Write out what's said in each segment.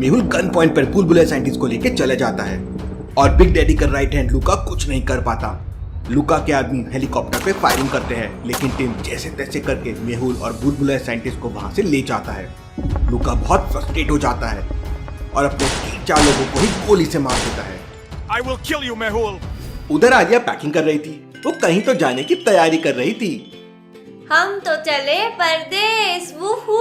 Mehul gun point पर बुलबुला scientist को लेकर चला जाता है और बिग डैडी का राइट हैंड लुका कुछ नहीं कर पाता। लुका के आदमी हेलीकॉप्टर पे फायरिंग करते हैं, लेकिन टिम जैसे तैसे करके मेहुल और बुलबुला साइंटिस्ट को वहां से ले जाता है। लुका बहुत फ्रस्ट्रेट हो जाता है और अपने 3-4 लोगों को ही गोली से मार देता है। I will kill you, Mehul. उधर आलिया पैकिंग कर रही थी, वो कहीं तो जाने की तैयारी कर रही थी। हम तो चले परदेस, वूहू।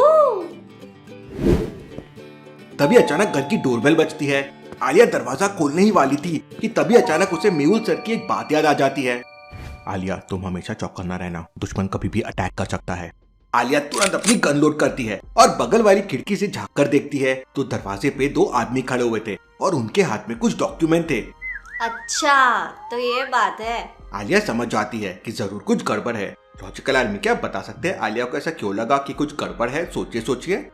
तभी अचानक घर की डोरबेल बजती है। आलिया दरवाजा खोलने ही वाली थी कि तभी अचानक उसे मेहुल सर की एक बात याद आ जाती है। आलिया, तुम हमेशा चौकन्ना रहना, दुश्मन कभी भी अटैक कर सकता है। आलिया तुरंत अपनी गन लोड करती है और बगल वाली खिड़की से झांक कर देखती है तो दरवाजे पे 2 आदमी खड़े हुए थे और उनके हाथ में कुछ डॉक्यूमेंट थे। अच्छा, तो ये बात है। आलिया समझ जाती है कि जरूर कुछ गड़बड़ है। लॉजिकल आर्मी क्या बता सकते हैं आलिया को ऐसा क्यों लगा कि कुछ गड़बड़ है? सोचिए।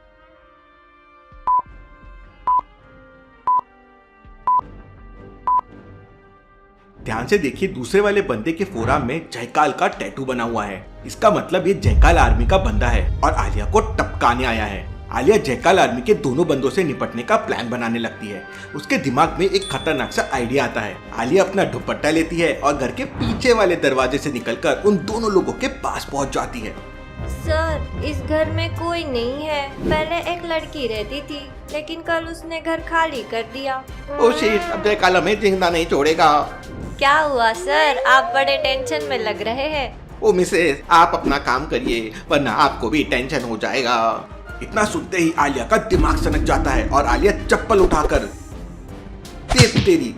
ध्यान से देखिए, दूसरे वाले बंदे के फोराम में जयकाल का टैटू बना हुआ है। इसका मतलब ये जयकाल आर्मी का बंदा है और आलिया को टपकाने आया है। आलिया जयकाल आर्मी के दोनों बंदों से निपटने का प्लान बनाने लगती है। उसके दिमाग में एक खतरनाक सा आइडिया आता है। आलिया अपना दुपट्टा लेती है और घर के पीछे वाले दरवाजे से निकलकर उन दोनों लोगों के पास पहुंच जाती है। सर, इस घर में कोई नहीं है। पहले एक लड़की रहती थी, लेकिन कल उसने घर खाली कर दिया। ओ शिट, अब जयकाल हमें जिंदा नहीं छोड़ेगा। क्या हुआ सर, आप बड़े टेंशन में लग रहे हैं। ओ मिसेस, आप अपना काम करिए वरना आपको भी टेंशन हो जाएगा। इतना सुनते ही आलिया का दिमाग सनक जाता है और आलिया चप्पल उठाकर तेरी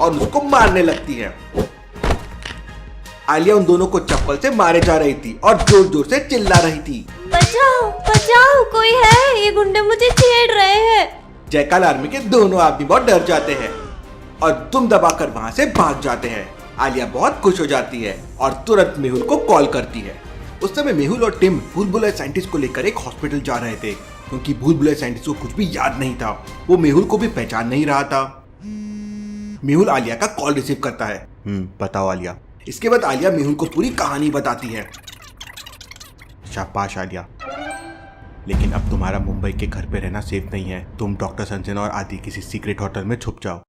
और उसको मारने लगती है। आलिया उन दोनों को चप्पल से मारे जा रही थी और जोर जोर से चिल्ला रही थी, बचाओ बचाओ, कोई है, ये गुंडे मुझे छेड़ रहे हैं। जयकाल आर्मी के दोनों आदमी बहुत डर जाते हैं और दुम दबाकर वहां से भाग जाते हैं। आलिया बहुत खुश हो जाती है और तुरंत मेहुल को कॉल करती है। उस समय मेहुल और टिम बुलबुला साइंटिस्ट को लेकर एक हॉस्पिटल जा रहे थे, क्योंकि बुलबुला साइंटिस्ट को कुछ भी याद नहीं था। वो मेहुल को भी पहचान नहीं रहा था। मेहुल आलिया का कॉल रिसीव करता है। बताओ आलिया। इसके बाद आलिया मेहुल को पूरी कहानी बताती है। शाबाश आलिया, लेकिन अब तुम्हारा मुंबई के घर पे रहना सेफ नहीं है। तुम डॉक्टर संजना और आदि किसी सीक्रेट होटल में छुप जाओ।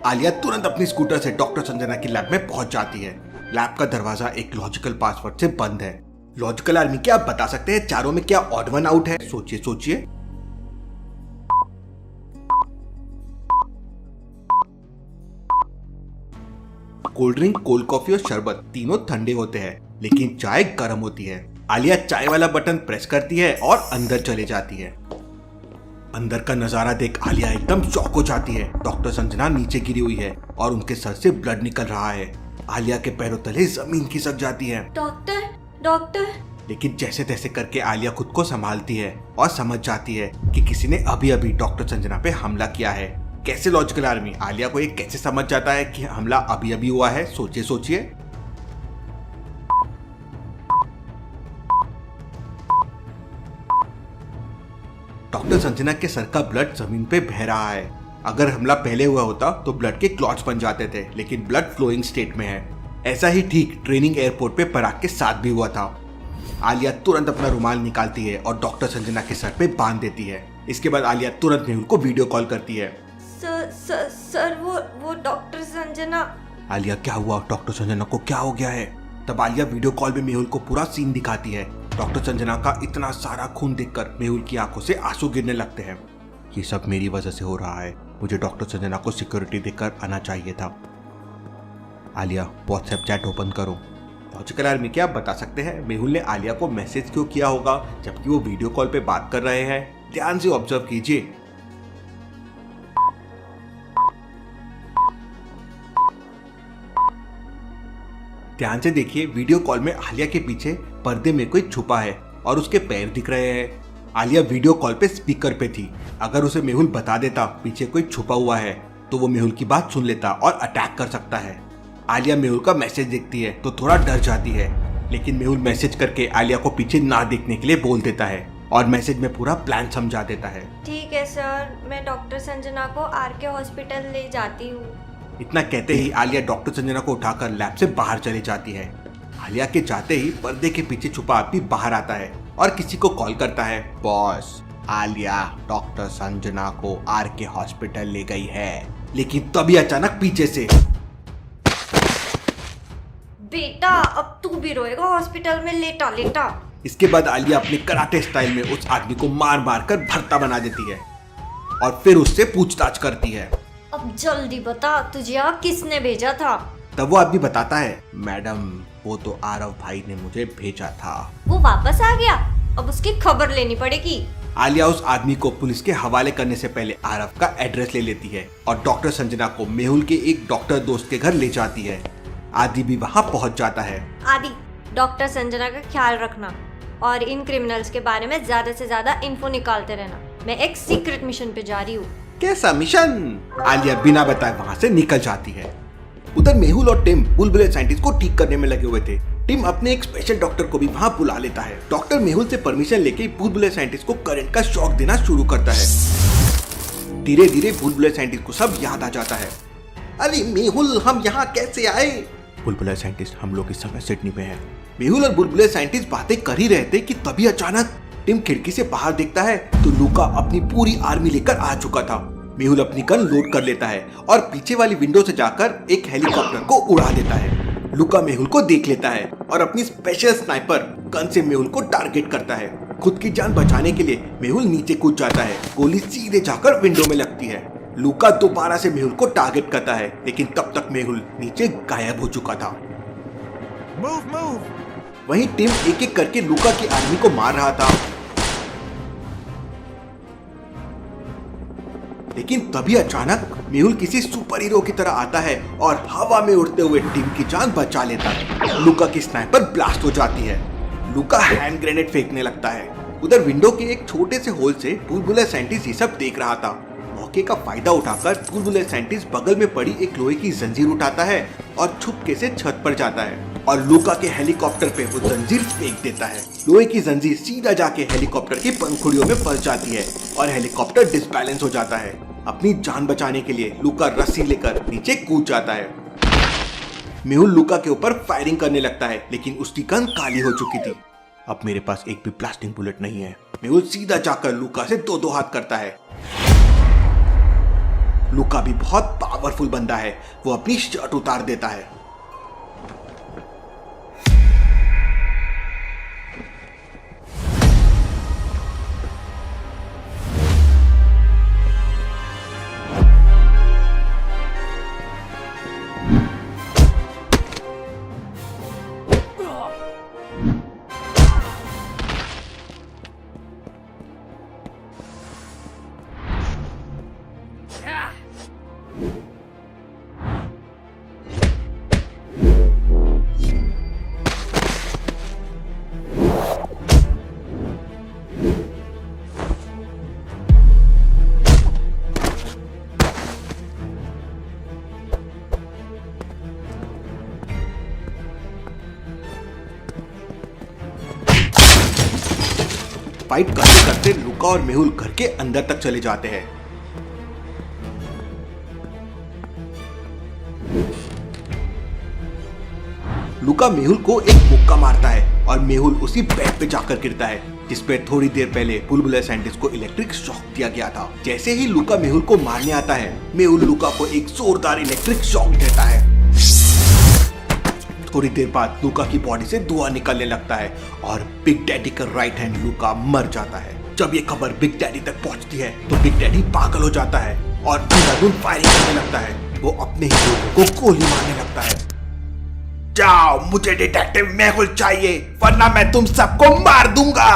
आलिया तुरंत अपनी स्कूटर से डॉक्टर संजना की लैब में पहुंच जाती है। लैब का दरवाजा एक लॉजिकल पासवर्ड से बंद है। लॉजिकल आर्मी, क्या आप बता सकते हैं चारों में क्या ऑड वन आउट है? सोचिए। कोल्ड ड्रिंक, कोल्ड कॉफी और शरबत तीनों ठंडे होते हैं, लेकिन चाय गर्म होती है। आलिया चाय वाला बटन प्रेस करती है और अंदर चले जाती है। अंदर का नजारा देख आलिया एकदम शॉक हो जाती है। डॉक्टर संजना नीचे गिरी हुई है और उनके सर से ब्लड निकल रहा है। आलिया के पैरों तले जमीन खिसक जाती है। डॉक्टर। लेकिन जैसे तैसे करके आलिया खुद को संभालती है और समझ जाती है कि किसी ने अभी अभी डॉक्टर संजना पे हमला किया है। कैसे लॉजिकल आर्मी, आलिया को ये कैसे समझ जाता है कि हमला अभी अभी हुआ है? सोचिए। डॉक्टर संजना के सर का ब्लड जमीन पे बह रहा है। अगर हमला पहले हुआ होता तो ब्लड के क्लॉट्स बन जाते थे, लेकिन ब्लड फ्लोइंग स्टेट में है। ऐसा ही ठीक ट्रेनिंग एयरपोर्ट पे पराग के साथ भी हुआ था। आलिया तुरंत अपना रुमाल निकालती है और डॉक्टर संजना के सर पे बांध देती है। इसके बाद आलिया तुरंत मेहुल को वीडियो कॉल करती है। सर, वो डॉक्टर संजना। आलिया, क्या हुआ? डॉक्टर संजना को क्या हो गया है? तब आलिया वीडियो कॉल में मेहुल को पूरा सीन दिखाती है। डॉक्टर संजना का इतना सारा खून देखकर मेहुल की आंखों से आंसू गिरने लगते हैं। ये सब मेरी वजह से हो रहा है। मुझे डॉक्टर संजना को सिक्योरिटी देकर आना चाहिए था। आलिया, व्हाट्सएप चैट ओपन करो। लॉजिकल आर्मी, क्या आप बता सकते हैं मेहुल ने आलिया को मैसेज क्यों किया होगा जबकि वो वीडियो कॉल पे बात कर रहे हैं? ध्यान से ऑब्जर्व कीजिए। ध्यान से देखिए, वीडियो कॉल में आलिया के पीछे पर्दे में कोई छुपा है और उसके पैर दिख रहे हैं। आलिया वीडियो कॉल पे स्पीकर पे थी। अगर उसे मेहुल बता देता पीछे कोई छुपा हुआ है तो वो मेहुल की बात सुन लेता और अटैक कर सकता है। आलिया मेहुल का मैसेज देखती है तो थोड़ा डर जाती है, लेकिन मेहुल मैसेज करके आलिया को पीछे ना देखने के लिए बोल देता है और मैसेज में पूरा प्लान समझा देता है। ठीक है सर, मैं डॉक्टर संजना को आरके हॉस्पिटल ले जाती हूँ। इतना कहते ही आलिया डॉक्टर संजना को उठाकर लैब से बाहर चली जाती है। आलिया के जाते ही पर्दे के पीछे छुपा आदमी बाहर आता है और किसी को कॉल करता है। बॉस, आलिया डॉक्टर संजना को आरके हॉस्पिटल ले गई है। लेकिन तभी अचानक पीछे से, बेटा अब तू भी रोएगा हॉस्पिटल में लेटा लेटा। इसके बाद आलिया अपने कराटे स्टाइल में उस आदमी को मार मार कर भरता बना देती है और फिर उससे पूछताछ करती है। अब जल्दी बता, तुझे यहाँ किसने भेजा था? तब वो आदमी बताता है, मैडम वो तो आरव भाई ने मुझे भेजा था। वो वापस आ गया, अब उसकी खबर लेनी पड़ेगी। आलिया उस आदमी को पुलिस के हवाले करने से पहले आरव का एड्रेस ले लेती है और डॉक्टर संजना को मेहुल के एक डॉक्टर दोस्त के घर ले जाती है। आदि भी वहाँ पहुँच जाता है। आदि, डॉक्टर संजना का ख्याल रखना और इन क्रिमिनल्स के बारे में ज्यादा से ज्यादा इन्फो निकालते रहना। मैं एक सीक्रेट मिशन पे जा रही हूँ। कैसा मिशन? आलिया बिना बताए वहाँ से निकल जाती है। उधर मेहुल और टिम बुलबुले साइंटिस्ट को ठीक करने में लगे हुए थे। टिम अपने एक स्पेशल डॉक्टर को भी वहाँ बुला लेता है। डॉक्टर मेहुल से परमिशन लेके बुलबुले साइंटिस्ट को करंट का शॉक देना शुरू करता है। धीरे धीरे बुलबुले साइंटिस्ट को सब याद आ जाता है। अरे मेहुल, हम यहाँ कैसे आए? बुलबुले साइंटिस्ट, हम लोग इस समय सिडनी में हैं। मेहुल और बुलबुले साइंटिस्ट बातें कर ही रहे थे कि तभी अचानक टिम खिड़की से बाहर देखता है तो लूका अपनी पूरी आर्मी लेकर आ चुका था। मेहुल अपनी गन लोड कर लेता है और पीछे वाली विंडो से जाकर एक हेलीकॉप्टर को उड़ा देता है। लूका मेहुल को देख लेता है और अपनी स्पेशल स्नाइपर गन से मेहुल को टारगेट करता है। खुद की जान बचाने के लिए मेहुल नीचे कूद जाता है। गोली सीधे जाकर विंडो में लगती है। लूका दोबारा से मेहुल को टारगेट करता है, लेकिन तब तक मेहुल नीचे गायब हो चुका था। वहीं टिम एक एक करके लूका की आर्मी को मार रहा था, लेकिन तभी अचानक मेहुल किसी सुपर हीरो की तरह आता है और हवा में उड़ते हुए टिम की जान बचा लेता है। लूका की स्नाइपर ब्लास्ट हो जाती है। लूका हैंड ग्रेनेड फेंकने लगता है। उधर विंडो के एक छोटे से होल से बुलबुले साइंटिस्ट ये सब देख रहा था। मौके का फायदा उठाकर बुलबुले साइंटिस्ट बगल में पड़ी एक लोहे की जंजीर उठाता है और छुपके से छत पर जाता है और लूका के हेलीकॉप्टर पे वो जंजीर फेंक देता है। लोहे की जंजीर सीधा जाके हेलीकॉप्टर की पंखुड़ियों में फंस जाती है और हेलीकॉप्टर डिसबैलेंस हो जाता है। अपनी जान बचाने के लिए लूका रस्सी लेकर नीचे कूद जाता है। मेहुल लूका के ऊपर फायरिंग करने लगता है, लेकिन उसकी गन काली हो चुकी थी। अब मेरे पास एक भी ब्लास्टिंग बुलेट नहीं है। मेहुल सीधा जाकर लूका से दो हाथ करता है। लूका भी बहुत पावरफुल बंदा है। वो अपनी शर्ट उतार देता है। फाइट करते करते लूका और मेहुल घर के अंदर तक चले जाते हैं। लूका मेहुल को एक मुक्का मारता है और मेहुल उसी बेड पे जाकर गिरता है जिस पे थोड़ी देर पहले बुलबुले साइंटिस्ट को इलेक्ट्रिक शॉक दिया गया था। जैसे ही लूका मेहुल को मारने आता है, मेहुल लूका को एक जोरदार इलेक्ट्रिक शॉक देता है। थोड़ी देर बाद लूका की बॉडी से धुआं निकलने लगता है और बिग डैडी का राइट हैंड लूका मर जाता है। जब ये खबर बिग डैडी तक पहुंचती है तो बिग डैडी पागल हो जाता है और अंधाधुंध फायरिंग करने लगता है। वो अपने ही लोगों को गोली मारने लगता है। जाओ, मुझे डिटेक्टिव मेहुल चाहिए वरना मैं तुम सबको मार दूंगा।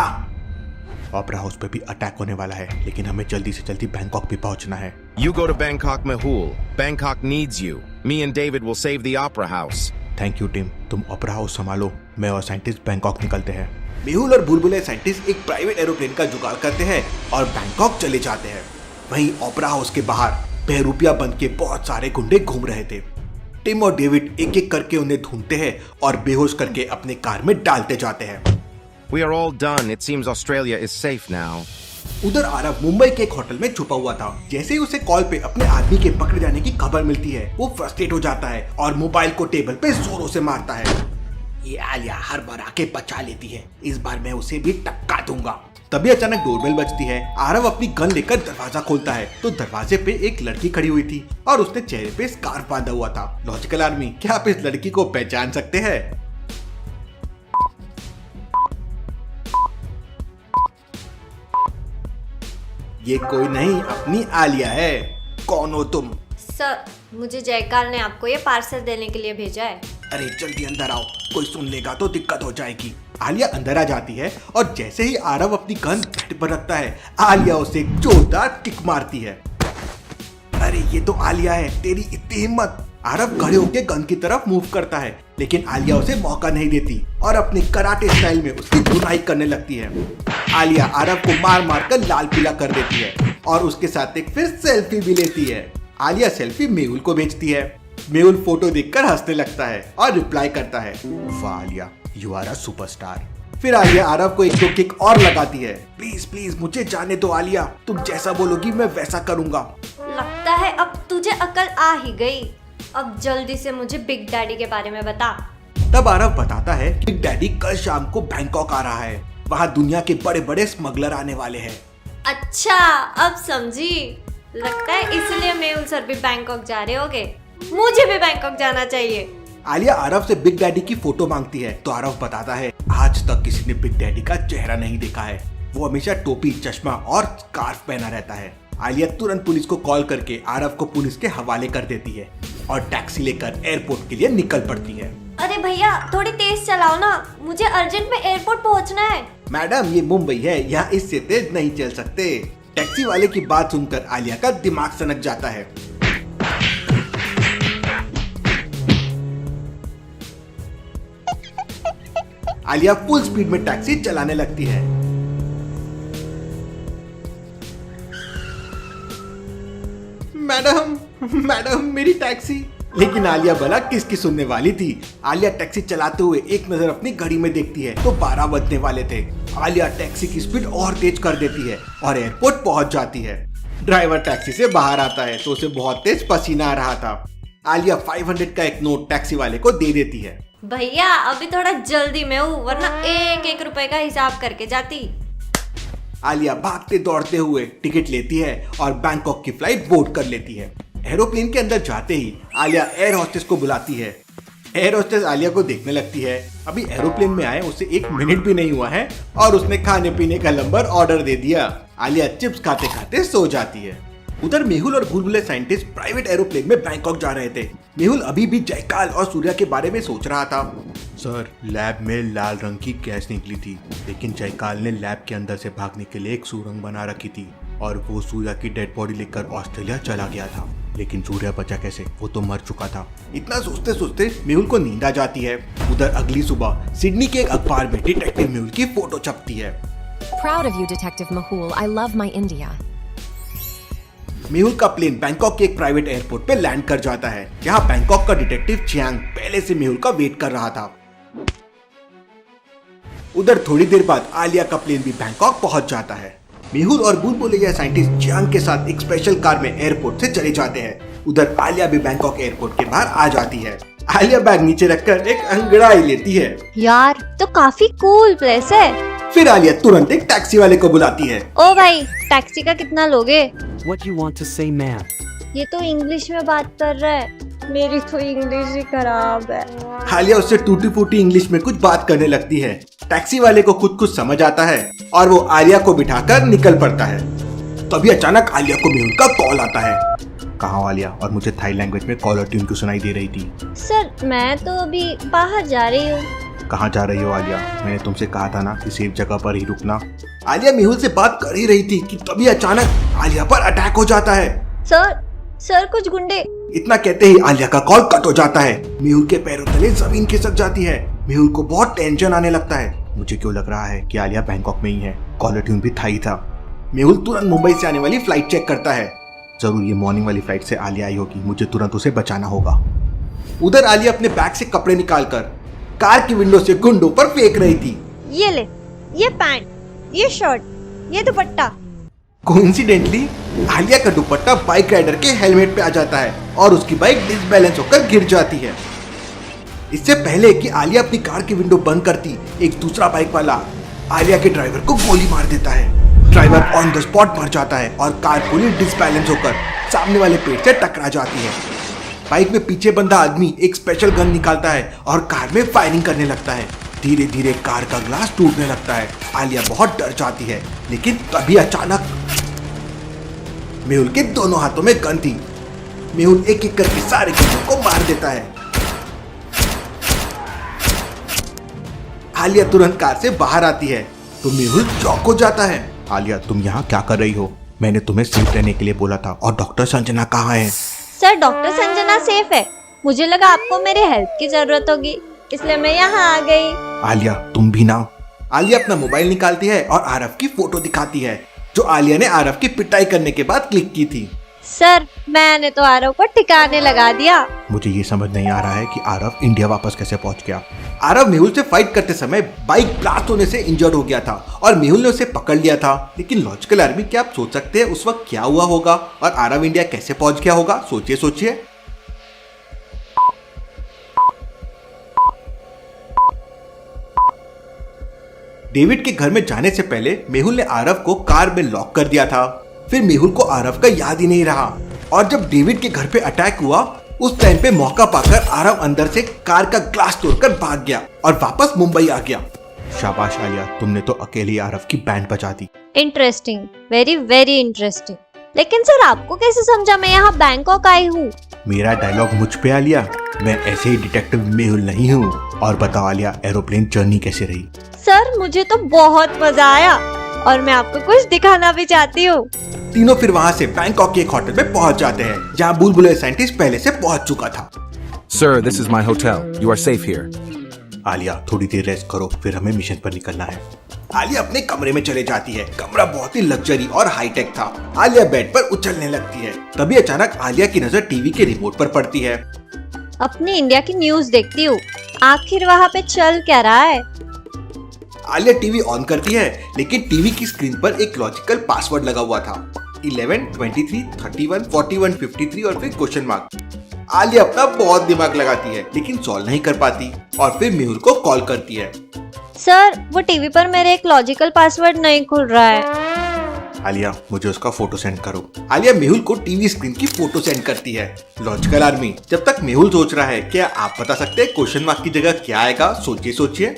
ओपेरा हाउस पे भी अटैक होने वाला है, लेकिन हमें जल्दी से जल्दी बैंकॉक भी पहुंचना है। You go to Bangkok, Mehul. Bangkok needs you. Me and David will save the Opera House. Thank you team, तुम ओपेरा हाउस संभालो। मैं और साइंटिस्ट बैंकॉक निकलते हैं। मेहुल और बुलबुले साइंटिस्ट एक प्राइवेट एरोप्लेन का जुगाड़ करते हैं और बैंकॉक चले जाते हैं। वहीं ओपेरा हाउस के बाहर बहरूपिया बन के बहुत सारे गुंडे घूम रहे थे। टिम और डेविड एक एक करके उन्हें ढूंढते हैं और बेहोश करके अपने कार में डालते जाते हैं। We are all done. It seems Australia is safe now. उधर आरव मुंबई के एक होटल में छुपा हुआ था। जैसे ही उसे कॉल पे अपने आदमी के पकड़े जाने की खबर मिलती है, वो फ्रस्ट्रेट हो जाता है और मोबाइल को टेबल पे जोरों से मारता है। ये आलिया हर बार आके बचा लेती है, इस बार मैं उसे भी टक्का दूंगा। तभी अचानक डोरबेल बजती है। आरव अपनी गन लेकर दरवाजा खोलता है तो दरवाजे पे एक लड़की खड़ी हुई थी और उसने चेहरे पे स्कार्फ बांधा हुआ था। लॉजिकल आर्मी, क्या आप इस लड़की को पहचान सकते हैं? ये कोई नहीं, अपनी आलिया है। कौन हो तुम? सर, मुझे जयकाल ने आपको ये पार्सल देने के लिए भेजा है। अरे जल्दी अंदर आओ, कोई सुन लेगा तो दिक्कत हो जाएगी। आलिया अंदर आ जाती है और जैसे ही आरव अपनी गन बेड पर रखता है, आलिया उसे एक जोरदार किक मारती है। अरे ये तो आलिया है, तेरी इतनी हिम्मत। आरव खड़े होकर गन की तरफ मूव करता है, लेकिन आलिया उसे मौका नहीं देती और अपने कराटे स्टाइल में उसकी धुनाई करने लगती है। आलिया आरव को मार मार कर लाल पीला कर देती है और उसके साथ एक फिर सेल्फी भी लेती है। आलिया सेल्फी मेहुल को भेजती है। मेहुल फोटो देखकर हंसने लगता है और रिप्लाई करता है, वाह Alia, you are a superstar. फिर आलिया आरव को एक दो किक और लगाती है। प्लीज प्लीज मुझे जाने दो आलिया, तुम जैसा बोलोगी मैं वैसा करूंगा। लगता है अब तुझे अकल आ ही गई। अब जल्दी से मुझे बिग डैडी के बारे में बता। तब आरव बताता है कि बिग डैडी कल शाम को बैंकॉक आ रहा है, वहाँ दुनिया के बड़े बड़े स्मगलर आने वाले हैं। अच्छा, अब समझी। लगता है इसलिए मेहुल सर भी बैंकॉक जा रहे होंगे। मुझे भी बैंकॉक जाना चाहिए। आलिया आरव से बिग डैडी की फोटो मांगती है तो आरव बताता है, आज तक किसी ने बिग डैडी का चेहरा नहीं देखा है। वो हमेशा टोपी, चश्मा और स्कार्फ पहना रहता है। आलिया तुरंत पुलिस को कॉल करके आरव को पुलिस के हवाले कर देती है और टैक्सी लेकर एयरपोर्ट के लिए निकल पड़ती है। अरे भैया, थोड़ी तेज चलाओ ना, मुझे अर्जेंट में एयरपोर्ट पहुंचना है। मैडम, ये मुंबई है, यहाँ इससे तेज नहीं चल सकते। टैक्सी वाले की बात सुनकर आलिया का दिमाग सनक जाता है। आलिया फुल स्पीड में टैक्सी चलाने लगती है। मैडम मैडम, मेरी टैक्सी। लेकिन आलिया भला किसकी सुनने वाली थी। आलिया टैक्सी चलाते हुए एक नजर अपनी घड़ी में देखती है तो 12 बजने वाले थे। आलिया टैक्सी की स्पीड और तेज कर देती है और एयरपोर्ट पहुंच जाती है। ड्राइवर टैक्सी से बाहर आता है तो उसे बहुत तेज पसीना आ रहा था। आलिया 500 का एक नोट टैक्सी वाले को दे देती है। भैया, अभी थोड़ा जल्दी में हूँ, वरना एक एक रुपए का हिसाब करके जाती। आलिया भागते दौड़ते हुए टिकट लेती है और बैंकॉक की फ्लाइट बोर्ड कर लेती है। एरोप्लेन के अंदर जाते ही आलिया एयर होस्टेस को बुलाती है। एयर होस्टेस आलिया को देखने लगती है। अभी एरोप्लेन में आए उसे 1 मिनट भी नहीं हुआ है और उसने खाने पीने का नंबर ऑर्डर दे दिया। आलिया चिप्स खाते खाते सो जाती है। उधर मेहुल और बुलबुले साइंटिस्ट प्राइवेट एरोप्लेन में बैंकॉक जा रहे थे। मेहुल अभी भी जयकाल और सूर्या के बारे में सोच रहा था। सर, लैब में लाल रंग की गैस निकली थी, लेकिन जयकाल ने लैब के अंदर से भागने के लिए एक सुरंग बना रखी थी और वो सूर्या की डेड बॉडी लेकर ऑस्ट्रेलिया चला गया था। लेकिन सूर्या बचा कैसे, वो तो मर चुका था। इतना सोचते सोचते मेहुल को नींद आ जाती है। उधर अगली सुबह सिडनी के एक अखबार में डिटेक्टिव मेहुल की फोटो छपती है। Proud of you, Detective Mahul. I love my India. Mehul का प्लेन बैंकॉक के एक प्राइवेट एयरपोर्ट पे लैंड कर जाता है, जहां बैंकॉक का डिटेक्टिव चियांग पहले से मेहुल का वेट कर रहा था। उधर थोड़ी देर बाद आलिया का प्लेन भी बैंकॉक पहुंच जाता है। मेहुल और बुलबुलिया साइंटिस्ट चियांग के साथ एक स्पेशल कार में एयरपोर्ट से चले जाते हैं। उधर आलिया भी बैंकॉक एयरपोर्ट के बाहर आ जाती है। आलिया बैग नीचे रखकर एक अंगड़ाई लेती है। यार, तो काफी कूल प्लेस है। फिर आलिया तुरंत एक टैक्सी वाले को बुलाती है। ओ भाई, टैक्सी का कितना लोगे? What you want to say, ma'am? ये तो इंग्लिश में बात कर रहा है। मेरी तो इंग्लिश ही खराब है। आलिया उससे टूटी फूटी इंग्लिश में कुछ बात करने लगती है। टैक्सी वाले को कुछ समझ आता है और वो आलिया को बिठाकर निकल पड़ता है। तभी अचानक आलिया को मेहुल का कॉल आता है। कहाँ हो आलिया? और मुझे थाई लैंग्वेज में कॉलर ट्यून क्यों सुनाई दे रही थी? सर, मैं तो अभी बाहर जा रही हूँ। कहाँ जा रही हो आलिया? मैंने तुमसे कहा था ना कि सेफ जगह पर ही रुकना। आलिया मेहुल से बात कर ही रही थी कि तभी अचानक आलिया पर अटैक हो जाता है। सर कुछ गुंडे। इतना कहते ही आलिया का कॉल कट हो जाता है। मेहुल के पैरों तले जमीन खिसक जाती है। मेहुल को बहुत टेंशन आने लगता है। मुझे क्यों लग रहा है कि आलिया बैंकॉक में ही है। कॉलर ट्यून भी था ही था। मेहुल तुरंत मुंबई से आने वाली फ्लाइट चेक करता है। जरूर ये मॉर्निंग वाली फ्लाइट से आलिया आई होगी। मुझे तुरंत उसे बचाना होगा। उधर आलिया अपने बैग से कपड़े निकालकर कार की विंडो से गुंडों पर फेंक रही थी। ये ले, ये पैंट, ये शर्ट, ये दुपट्टा। कोइंसिडेंटली आलिया का दुपट्टा बाइक राइडर के हेलमेट पे आ जाता है और उसकी बाइक डिसबैलेंस होकर गिर जाती है। इससे पहले कि आलिया अपनी कार की विंडो बंद करती, एक दूसरा बाइक वाला आलिया के ड्राइवर को गोली मार देता है। ड्राइवर ऑन द स्पॉट मर जाता है और कार पूरी डिसबैलेंस होकर सामने वाले पेड़ से टकरा जाती है। बाइक में पीछे बंधा आदमी एक स्पेशल गन निकालता है और कार में फायरिंग करने लगता है। धीरे धीरे कार का ग्लास टूटने लगता है। आलिया बहुत डर जाती है, लेकिन तभी अचानक मेहुल के दोनों हाथों में गन थी। मेहुल एक एक करके सारे किलों को मार देता है। आलिया तुरंत कार से बाहर आती है तो मेहुल चौंक हो जाता है। आलिया, तुम यहाँ क्या कर रही हो? मैंने तुम्हें सेफ रहने के लिए बोला था। और डॉक्टर संजना कहाँ है? सर, डॉक्टर संजना सेफ है। मुझे लगा आपको मेरी हेल्प की जरूरत होगी, इसलिए मैं यहाँ आ गई। आलिया, तुम भी ना। आलिया अपना मोबाइल निकालती है और आरव की फोटो दिखाती है, जो आलिया ने आरव की पिटाई करने के बाद क्लिक की थी। सर, मैंने तो आरव को ठिकाने लगा दिया। मुझे ये समझ नहीं आ रहा है कि आरव इंडिया वापस कैसे पहुंच गया। आरव मेहुल से फाइट करते समय बाइक ब्लास्ट होने से इंजर्ड हो गया था और मेहुल ने उसे पकड़ लिया था। लेकिन लॉजिकल आर्मी, क्या आप सोच सकते हैं उस वक्त क्या हुआ होगा और आरव इंडिया कैसे पहुंच गया होगा? सोचिए सोचिए। डेविड के घर में जाने से पहले मेहुल ने आरव को कार में लॉक कर दिया था। फिर मेहुल को आरव का याद ही नहीं रहा और जब डेविड के घर पे अटैक हुआ उस टाइम पे मौका पाकर आरव अंदर से कार का ग्लास तोड़कर भाग गया और वापस मुंबई आ गया। शाबाश आलिया, तुमने तो अकेले ही आरव की बैंड बजा दी। Interesting, very very interesting. लेकिन सर, आपको कैसे समझा मैं यहाँ बैंकॉक आई हूँ? मेरा डायलॉग मुझ पे आलिया, मैं ऐसे ही डिटेक्टिव मेहुल नहीं हूँ। और बताओ आलिया, एरोप्लेन जर्नी कैसे रही? सर, मुझे तो बहुत मजा आया और मैं आपको कुछ दिखाना भी चाहती हूँ। तीनों फिर वहाँ से बैंकॉक के एक होटल में पहुँच जाते हैं, जहाँ बुलबुले साइंटिस्ट पहले से पहुँच चुका था। Sir, this is my hotel. You are safe here. Alia, थोड़ी देर रेस्ट करो, फिर हमें मिशन पर निकलना है। आलिया अपने कमरे में चले जाती है। कमरा बहुत ही लग्जरी और हाईटेक था। आलिया बेड पर उछलने लगती है। तभी अचानक आलिया की नजर टीवी के रिमोट पर पड़ती है। अपनी इंडिया की न्यूज देखती हूँ, आखिर वहाँ पे चल क्या रहा है? आलिया टीवी ऑन करती है, लेकिन टीवी की स्क्रीन पर एक लॉजिकल पासवर्ड लगा हुआ था, 11, 23, 31, 41, 53 और फिर क्वेश्चन मार्क। आलिया अपना बहुत दिमाग लगाती है, लेकिन सॉल्व नहीं कर पाती और फिर मेहुल को कॉल करती है। सर, वो टीवी पर मेरे एक लॉजिकल पासवर्ड नहीं खुल रहा है। आलिया, मुझे उसका फोटो सेंड करो। आलिया मेहुल को टीवी स्क्रीन की फोटो सेंड करती है। लॉजिकल आर्मी, जब तक मेहुल सोच रहा है, क्या आप बता सकते हैं क्वेश्चन मार्क की जगह क्या आएगा? सोचिए सोचिए।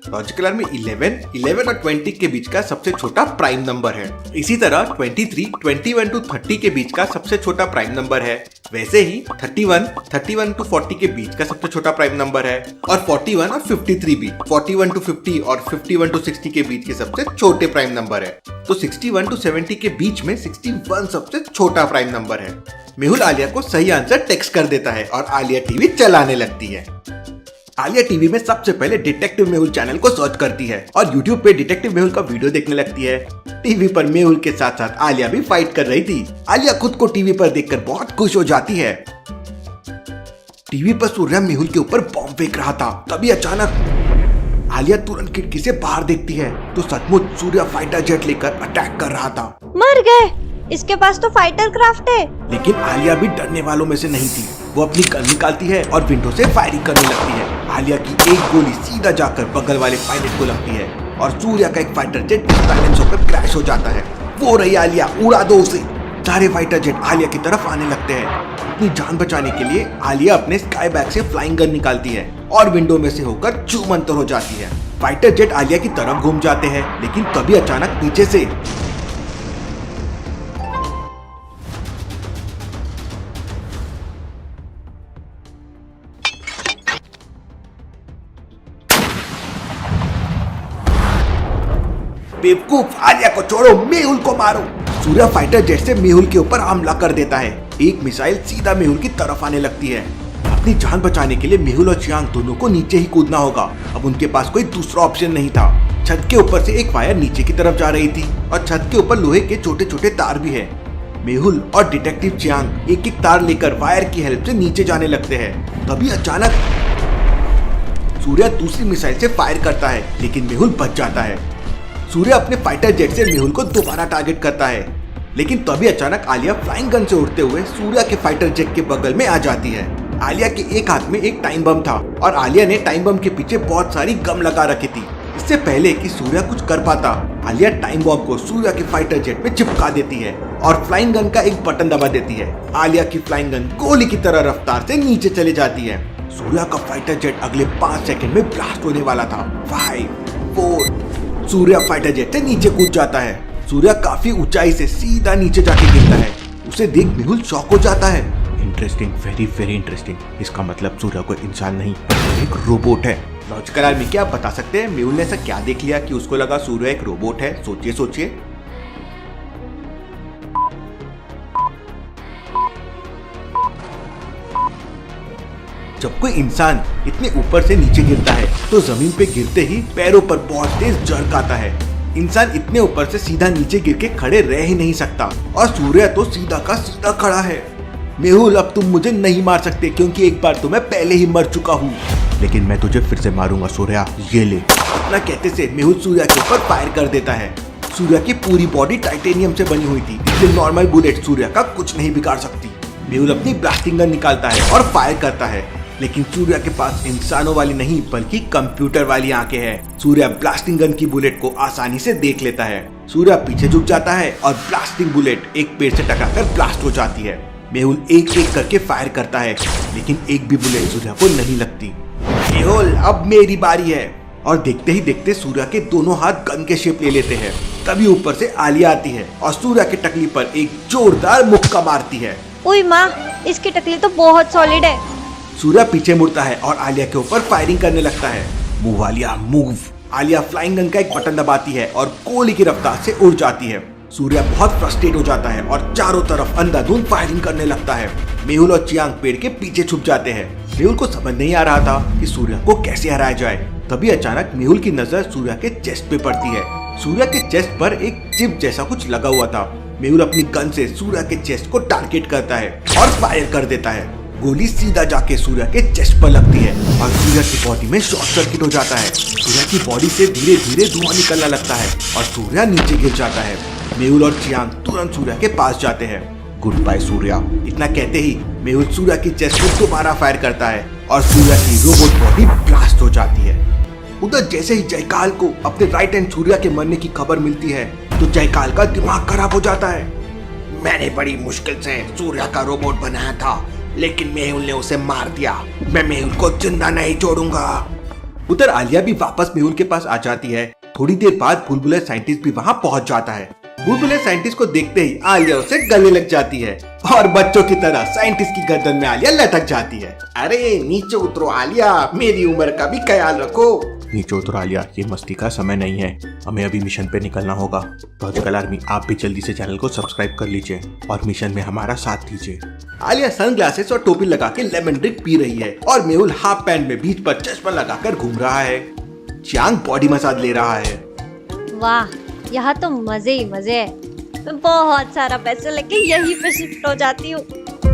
लॉजिकल आर्मी, 11 और 20 के बीच का सबसे छोटा प्राइम नंबर है। इसी तरह 23, 21 to 30 के बीच का सबसे छोटा प्राइम नंबर है। वैसे ही 31 to 40 के बीच का सबसे छोटा प्राइम नंबर है और 41 और 53 भी 41 to 50 और 51 to 60 के बीच के सबसे छोटे प्राइम नंबर है। तो 61 to 70 के बीच में 61 सबसे छोटा प्राइम नंबर है। मेहुल आलिया को सही आंसर टेक्स्ट कर देता है और आलिया टीवी चलाने लगती है। आलिया टीवी में सबसे पहले डिटेक्टिव मेहुल चैनल को सर्च करती है और YouTube पे डिटेक्टिव मेहुल का वीडियो देखने लगती है। टीवी पर मेहुल के साथ साथ आलिया भी फाइट कर रही थी। आलिया खुद को टीवी पर देखकर बहुत खुश हो जाती है। टीवी पर सूर्या मेहुल के ऊपर बॉम्ब फेंक रहा था। तभी अचानक आलिया तुरंत खिड़की से बाहर देखती है तो सचमुच सूर्या फाइटर जेट लेकर अटैक कर रहा था। मर गए, इसके पास तो फाइटर क्राफ्ट है। लेकिन आलिया भी डरने वालों में से नहीं थी। वो अपनी गन निकालती है और विंडो से फायरिंग करने लगती है। आलिया की एक गोली सीधा जाकर बगल वाले पायलट को लगती है और सूर्या का एक फाइटर जेट डिसबैलेंस होकर क्रैश हो जाता है। वो रही आलिया, उड़ा दो उसे। सारे फाइटर जेट आलिया की तरफ आने लगते हैं। अपनी जान बचाने के लिए आलिया अपने स्काई बैग से फ्लाइंग गन निकालती है और विंडो में से होकर चूमंतर हो जाती है। फाइटर जेट आलिया की तरफ घूम जाते हैं, लेकिन तभी अचानक पीछे से बेवकूफ, आलिया को छोड़ो, मेहुल को मारो। सूर्या फाइटर जेट से मेहुल के ऊपर हमला कर देता है। एक मिसाइल सीधा मेहुल की तरफ आने लगती है। अपनी जान बचाने के लिए मेहुल और चियांग दोनों को नीचे ही कूदना होगा। अब उनके पास कोई दूसरा ऑप्शन नहीं था। छत के ऊपर से एक वायर नीचे की तरफ जा रही थी और छत के ऊपर लोहे के छोटे छोटे तार भी है। मेहुल और डिटेक्टिव चियांग एक एक तार लेकर वायर की हेल्प से नीचे जाने लगते हैं। तभी अचानक सूर्या दूसरी मिसाइल से फायर करता है, लेकिन मेहुल बच जाता है। सूर्या अपने फाइटर जेट से मेहुल को दोबारा टारगेट करता है। लेकिन तभी अचानक आलिया फ्लाइंग गन से उड़ते हुए सूर्या के फाइटर जेट के बगल में आ जाती है। आलिया के एक हाथ में एक टाइम बम था और आलिया ने टाइम बम के पीछे बहुत सारी गम लगा रखी थी। इससे पहले कि सूर्या कुछ कर पाता, आलिया टाइम बम को सूर्या के फाइटर जेट में चिपका देती है और फ्लाइंग गन का एक बटन दबा देती है। आलिया की फ्लाइंग गन गोली की तरह रफ्तार से नीचे चली जाती है। सूर्या का फाइटर जेट अगले 5 सेकंड में ब्लास्ट होने वाला था। 5, 4, सूर्या फाइटर जेट से नीचे कूद जाता है। सूर्या काफी ऊंचाई से सीधा नीचे जाके गिरता है। उसे देख मेहुल शॉक हो जाता है। Interesting, very very interesting. इसका मतलब सूर्या कोई इंसान नहीं, एक रोबोट है। लॉजिकल आर्मी, क्या आप बता सकते हैं मेहुल ने ऐसा क्या देख लिया कि उसको लगा सूर्या एक रोबोट है? सोचिए सोचिए। जब कोई इंसान इतने ऊपर से नीचे गिरता है तो जमीन पे गिरते ही पैरों पर बहुत तेज जर्क आता है। इंसान इतने ऊपर से सीधा नीचे गिर के खड़े रह ही नहीं सकता और सूर्या तो सीधा का सीधा खड़ा है। मेहुल, अब तुम मुझे नहीं मार सकते क्योंकि एक बार तो मैं पहले ही मर चुका हूँ, लेकिन मैं तुझे फिर से मारूंगा सूर्या, ये ले। इतना कहते से मेहुल सूर्या के ऊपर फायर कर देता है। सूर्या की पूरी बॉडी टाइटेनियम से बनी हुई थी, इसलिए नॉर्मल बुलेट सूर्या का कुछ नहीं बिगाड़ सकती। मेहुल अपनी ब्लास्टिंग गन निकालता है और फायर करता है, लेकिन सूर्या के पास इंसानों वाली नहीं बल्कि कंप्यूटर वाली आंखें हैं। सूर्या ब्लास्टिंग गन की बुलेट को आसानी से देख लेता है। सूर्या पीछे झुक जाता है और ब्लास्टिंग बुलेट एक पेड़ से टकराकर ब्लास्ट हो जाती है। मेहुल एक एक करके फायर करता है, लेकिन एक भी बुलेट सूर्या को नहीं लगती। मेहुल, अब मेरी बारी है। और देखते ही देखते सूर्या के दोनों हाथ गन के शेप ले लेते हैं। तभी ऊपर से आलिया आती है और सूर्या की टकली पर एक जोरदार मुक्का मारती है। ओए माँ, इसकी टकली तो बहुत सॉलिड है। सूर्या पीछे मुड़ता है और आलिया के ऊपर फायरिंग करने लगता है। Move Alia, move. Alia flying gun का एक बटन दबाती है और गोली की रफ्तार से उड़ जाती है। सूर्या बहुत फ्रस्ट्रेट हो जाता है और चारों तरफ अंधाधुंध फायरिंग करने लगता है। मेहुल और चियांग पेड़ के पीछे छुप जाते हैं। मेहुल को समझ नहीं आ रहा था कि सूर्या को कैसे हराया जाए। तभी अचानक मेहुल की नजर सूर्या के चेस्ट पे पड़ती है। सूर्या के चेस्ट पर एक चिप जैसा कुछ लगा हुआ था। मेहुल अपनी गन से सूर्या के चेस्ट को टारगेट करता है और फायर कर देता है। गोली सीधा जाके सूर्या के चेस्ट पर लगती है और सूर्या की बॉडी में शॉर्ट सर्किट हो जाता है। सूर्या की बॉडी से धीरे धीरे धुआं निकलने लगता है और सूर्या नीचे गिर जाता है। मेहुल और चियांग तुरंत सूर्या के पास जाते हैं। Goodbye Surya. इतना कहते ही मेहुल सूर्या की चेस्ट में दोबारा फायर करता है और सूर्या की रोबोट बॉडी ब्लास्ट हो जाती है। उधर जैसे ही जयकाल को अपने राइट हैंड सूर्या के मरने की खबर मिलती है तो जयकाल का दिमाग खराब हो जाता है। मैंने बड़ी मुश्किल से सूर्या का रोबोट बनाया था, लेकिन मेहुल ने उसे मार दिया। मैं मेहुल को जिंदा नहीं छोड़ूंगा। उधर आलिया भी वापस मेहुल के पास आ जाती है। थोड़ी देर बाद बुलबुले साइंटिस्ट भी वहाँ पहुँच जाता है। बुलबुले साइंटिस्ट को देखते ही आलिया उसे गले लग जाती है और बच्चों की तरह साइंटिस्ट की गर्दन में आलिया लटक जाती है। अरे नीचे उतरो आलिया, मेरी उम्र का भी ख्याल रखो। नीचे उतरो आलिया, ये मस्ती का समय नहीं है, हमें अभी मिशन पे निकलना होगा। लॉजिकल आर्मी, आप भी जल्दी से चैनल को सब्सक्राइब कर लीजिए और मिशन में हमारा साथ दीजिए। आलिया सनग्लासेस और टोपी लगा के लेमन ड्रिंक पी रही है और मेहुल हाफ पैंट में बीच पर चश्मा लगाकर घूम रहा है। चियांग बॉडी मसाज ले रहा है। वाह, यहाँ तो मजे ही मजे है। मैं बहुत सारा पैसा लेके यहीं पे शिफ्ट हो जाती हूँ।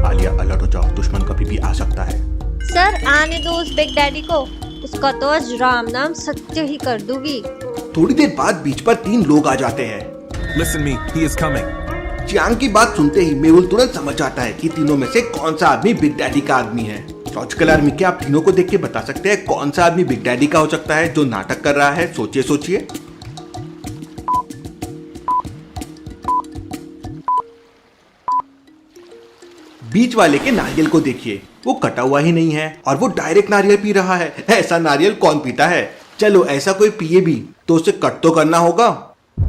आलिया अलर्ट हो जाओ, दुश्मन कभी भी आ सकता है। सर, आने दो उस बिग डैडी को, उसका तो आज राम नाम सत्य ही कर दूंगी। थोड़ी देर बाद बीच पर 3 लोग आ जाते हैं। Listen me, he is coming. Chiang की बात सुनते ही मेहुल तुरंत समझ जाता है कि तीनों में से कौन सा आदमी बिग डैडी का आदमी है। लॉजिकल आर्मी, क्या आप तीनों को देख के बता सकते हैं कौन सा आदमी बिग डैडी का हो सकता है जो नाटक कर रहा है? सोचिए सोचिए। बीच वाले के नारियल को देखिए, वो कटा हुआ ही नहीं है और वो डायरेक्ट नारियल पी रहा है। ऐसा नारियल कौन पीता है? चलो ऐसा कोई पिए भी तो उसे कट तो करना होगा।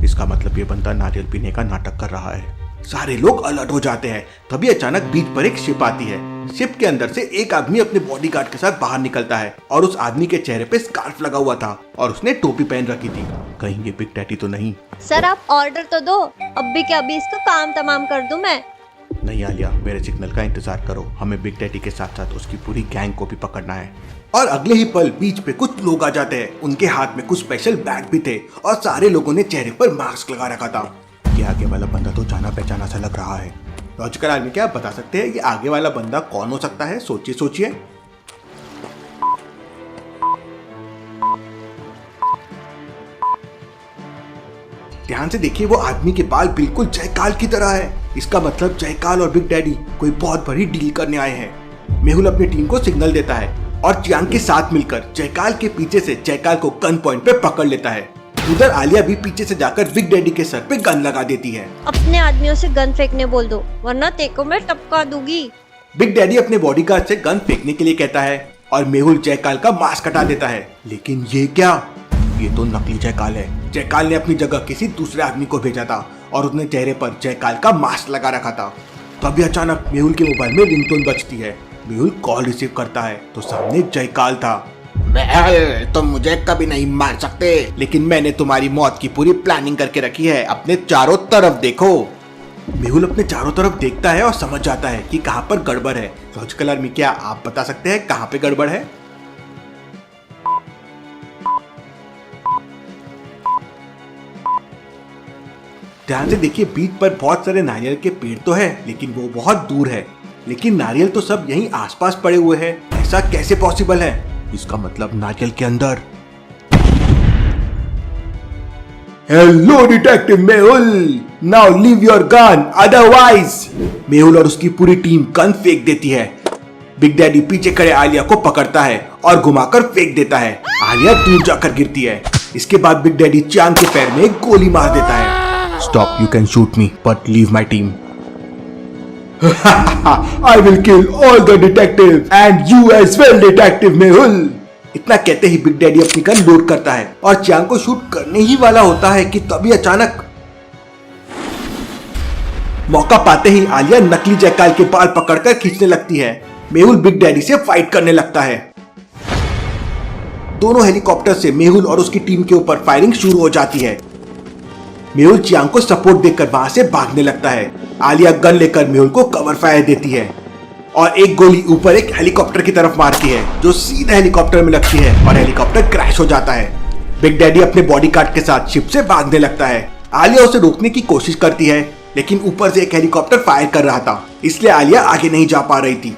इसका मतलब ये बंदा नारियल पीने का नाटक कर रहा है। सारे लोग अलर्ट हो जाते हैं। तभी अचानक बीच पर एक शिप आती है। शिप के अंदर से एक आदमी अपने बॉडीगार्ड के साथ बाहर निकलता है और उस आदमी के चेहरे पे स्कार्फ लगा हुआ था और उसने टोपी पहन रखी थी। कहीं ये बिग डैडी तो नहीं? सर, आप ऑर्डर तो दो, अभी के अभी इसका काम तमाम कर दूं मैं। नहीं आलिया, मेरे सिग्नल का इंतजार करो, हमें बिग डैडी के साथ साथ उसकी पूरी गैंग को भी पकड़ना है। और अगले ही पल बीच पे कुछ लोग आ जाते हैं। उनके हाथ में कुछ स्पेशल बैग भी थे और सारे लोगों ने चेहरे पर मास्क लगा रखा था। ये आगे वाला बंदा तो जाना पहचाना सा लग रहा है। लॉजिकल आर्मी, क्या आप बता सकते हैं ये आगे वाला बंदा कौन हो सकता है? सोचिए सोचिए। ध्यान से देखिए, वो आदमी के बाल बिल्कुल जयकाल की तरह है। इसका मतलब जयकाल और बिग डैडी कोई बहुत बड़ी डील करने आए हैं। मेहुल अपनी टीम को सिग्नल देता है और चियांग के साथ मिलकर जयकाल के पीछे से जयकाल को गन पॉइंट पे पकड़ लेता है। उधर आलिया भी पीछे से जाकर बिग डैडी के सर पे गन लगा देती है। अपने आदमियों से गन फेंकने बोल दो, वरना तेको मैं टपका दूंगी। बिग डैडी अपने बॉडीगार्ड से गन फेंकने के लिए कहता है और मेहुल जयकाल का मास्क हटा देता है। लेकिन ये क्या? ये तो नकली जयकाल है। जयकाल ने अपनी जगह किसी दूसरे आदमी को भेजा था और उसने चेहरे पर जयकाल का मास्क लगा रखा था। तभी अचानक मेहुल के मोबाइल में रिंगटोन बजती है। मेहुल कॉल रिसीव करता है तो सामने जयकाल था। तुम मुझे कभी नहीं मार सकते, लेकिन मैंने तुम्हारी मौत की पूरी प्लानिंग करके रखी है। अपने चारों तरफ देखो। मेहुल अपने चारों तरफ देखता है और समझ जाता है कि कहां पर गड़बड़ है। लॉजिकल आर्मी, क्या आप बता सकते हैं कहां पे गड़बड़ है? ध्यान से देखिए, बीच पर बहुत सारे नारियल के पेड़ तो है, लेकिन वो बहुत दूर है। लेकिन नारियल तो सब यहीं आसपास पड़े हुए हैं। ऐसा कैसे पॉसिबल है? इसका मतलब नारियल के अंदर। Hello detective Mehul, now leave your gun otherwise. Mehul और उसकी पूरी टीम गन फेंक देती है। बिग डैडी पीछे खड़े आलिया को पकड़ता है और घुमाकर फेंक देता है। आलिया दूर जाकर गिरती है। इसके बाद बिग डैडी चियांग के पैर में एक गोली मार देता है। Stop, you can shoot me but leave my team. I will kill all the detectives and you as well, detective Mehul. इतना कहते ही बिग डैडी अपनी गन लोड करता है और चियांग को शूट करने ही वाला होता है कि तभी अचानक मौका पाते ही आलिया नकली जयकाल के बाल पकड़कर खींचने लगती है। मेहुल बिग डैडी से फाइट करने लगता है। दोनों हेलीकॉप्टर से मेहुल और उसकी टीम के ऊपर फायरिंग शुरू हो जाती है। मेहुल चियांग को सपोर्ट देकर वहां से भागने लगता है। आलिया गन लेकर मेहुल को कवर फायर देती है और एक गोली ऊपर एक हेलीकॉप्टर की तरफ मारती है जो सीधा हेलीकॉप्टर में लगती है और हेलीकॉप्टर क्रैश हो जाता है। बिग डैडी अपने बॉडीगार्ड के साथ शिप से भागने लगता है। आलिया उसे रोकने की कोशिश करती है, लेकिन ऊपर से एक हेलीकॉप्टर फायर कर रहा था, इसलिए आलिया आगे नहीं जा पा रही थी।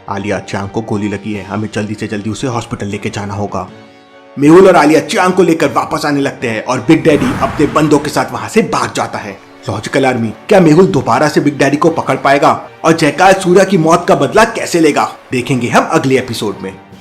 आलिया, चियांग को गोली लगी है, हमें जल्दी से जल्दी उसे हॉस्पिटल लेके जाना होगा। मेहुल और आलिया चियांग को लेकर वापस आने लगते हैं और बिग डैडी अपने बंदों के साथ वहां से भाग जाता है। लॉजिकल आर्मी, क्या मेहुल दोबारा से बिग डैडी को पकड़ पाएगा और जयकाल सूर्या की मौत का बदला कैसे लेगा? देखेंगे हम अगले एपिसोड में।